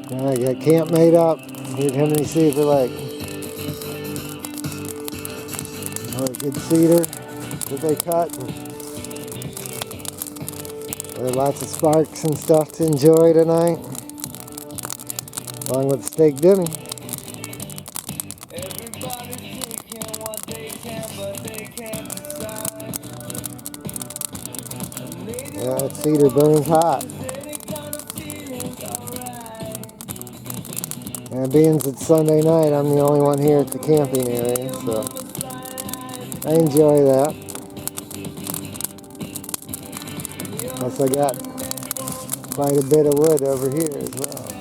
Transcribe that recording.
I got camp made up here at Henry Cedar Lake. Another good cedar that they cut. There are lots of sparks and stuff to enjoy tonight, along with the steak dinner. Everybody's taking what they can, but they can't decide. Yeah, that cedar burns hot. And being it's Sunday night, I'm the only one here at the camping area, so I enjoy that. Plus I got quite a bit of wood over here as well.